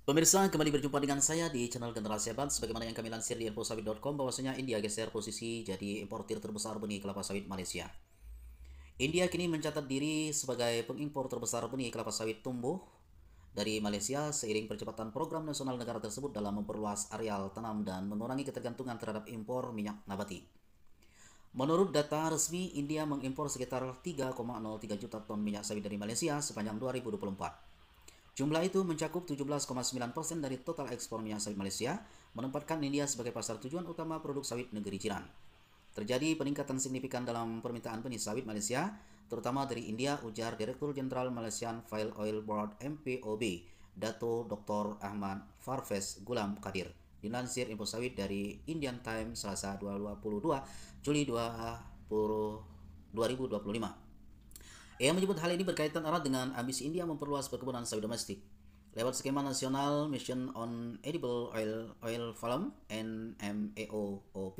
Pemirsa, kembali berjumpa dengan saya di channel Generasi Hebat. Sebagaimana yang kami lansir di infosawit.com bahwasanya India geser posisi jadi importir terbesar benih kelapa sawit Malaysia. India kini mencatat diri sebagai pengimpor terbesar benih kelapa sawit tumbuh dari Malaysia seiring percepatan program nasional negara tersebut dalam memperluas areal tanam dan mengurangi ketergantungan terhadap impor minyak nabati. Menurut data resmi, India mengimpor sekitar 3,03 juta ton minyak sawit dari Malaysia sepanjang 2024. Jumlah itu mencakup 17,9% dari total ekspor minyak sawit Malaysia, menempatkan India sebagai pasar tujuan utama produk sawit negeri jiran. Terjadi peningkatan signifikan dalam permintaan benih sawit Malaysia, terutama dari India, ujar Direktur Jenderal Malaysian Fuel Oil Board (MPOB), Dato Dr. Ahmad Farfez Gulam Kadir. Dilansir info sawit dari Indian Times Selasa 22 Juli 2025. Ia menyebut hal ini berkaitan erat dengan ambisi India memperluas perkebunan sawit domestik. Lewat skema National Mission on Edible Oil Palm (NMEOP),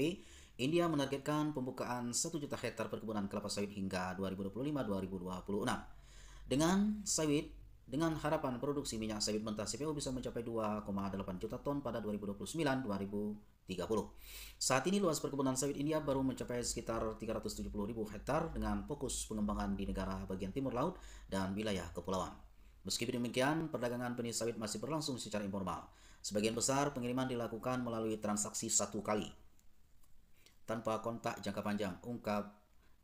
India menargetkan pembukaan 1 juta hektar perkebunan kelapa sawit hingga 2025-2026. Dengan harapan produksi minyak sawit mentah CPO bisa mencapai 2,8 juta ton pada 2029-2030. Saat ini luas perkebunan sawit India baru mencapai sekitar 370.000 hektar dengan fokus pengembangan di negara bagian timur laut dan wilayah kepulauan. Meski demikian, perdagangan benih sawit masih berlangsung secara informal. Sebagian besar pengiriman dilakukan melalui transaksi satu kali tanpa kontak jangka panjang, ungkap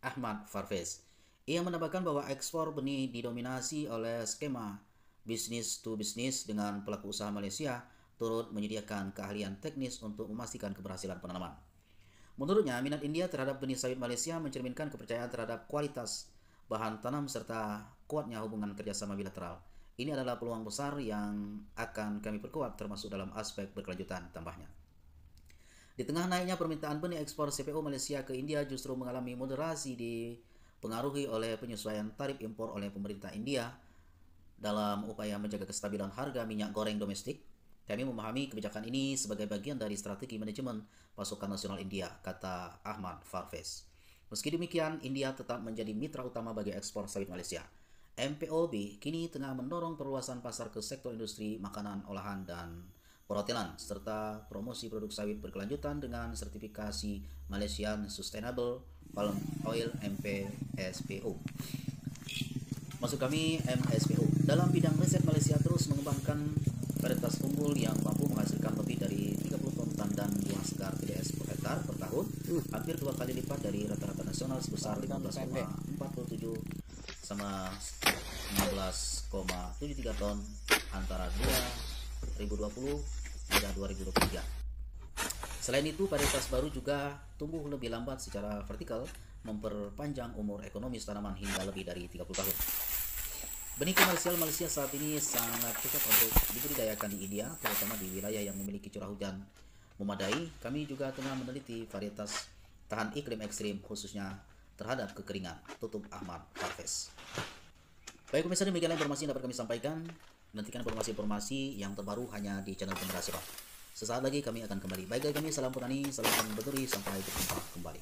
Ahmad Farfez. Ia menambahkan bahwa ekspor benih didominasi oleh skema bisnis to bisnis dengan pelaku usaha Malaysia turut menyediakan keahlian teknis untuk memastikan keberhasilan penanaman. Menurutnya, minat India terhadap benih sawit Malaysia mencerminkan kepercayaan terhadap kualitas bahan tanam serta kuatnya hubungan kerjasama bilateral. Ini adalah peluang besar yang akan kami perkuat termasuk dalam aspek berkelanjutan, tambahnya. Di tengah naiknya permintaan benih ekspor CPO Malaysia ke India justru mengalami moderasi dipengaruhi oleh penyesuaian tarif impor oleh pemerintah India dalam upaya menjaga kestabilan harga minyak goreng domestik. Kami memahami kebijakan ini sebagai bagian dari strategi manajemen pasokan nasional India, kata Ahmad Farfez. Meski demikian, India tetap menjadi mitra utama bagi ekspor sawit Malaysia. MPOB kini tengah mendorong perluasan pasar ke sektor industri, makanan, olahan, dan perhotelan, serta promosi produk sawit berkelanjutan dengan sertifikasi Malaysian Sustainable Palm Oil (MPSPO). Maksud kami MSPO. Dalam bidang riset, Malaysia terus mengembangkan varietas unggul yang mampu menghasilkan lebih dari 30 ton tandan buah segar TDS per hektar per tahun, hampir 2 kali lipat dari rata-rata nasional sebesar 15,47 sama 16,73 ton antara 2020 hingga 2023. Selain itu, varietas baru juga tumbuh lebih lambat secara vertikal, memperpanjang umur ekonomis tanaman hingga lebih dari 30 tahun. Benih komersial Malaysia saat ini sangat cocok untuk dibudidayakan di India, terutama di wilayah yang memiliki curah hujan memadai. Kami juga tengah meneliti varietas tahan iklim ekstrim, khususnya terhadap kekeringan, tutup Ahmad Farfez. Baik pemirsa, demikianlah informasi yang dapat kami sampaikan. Nantikan informasi-informasi yang terbaru hanya di channel Generasi Hebat. Sesaat lagi kami akan kembali. Baik dari kami, salam petani, salam petani, sampai berjumpa kembali.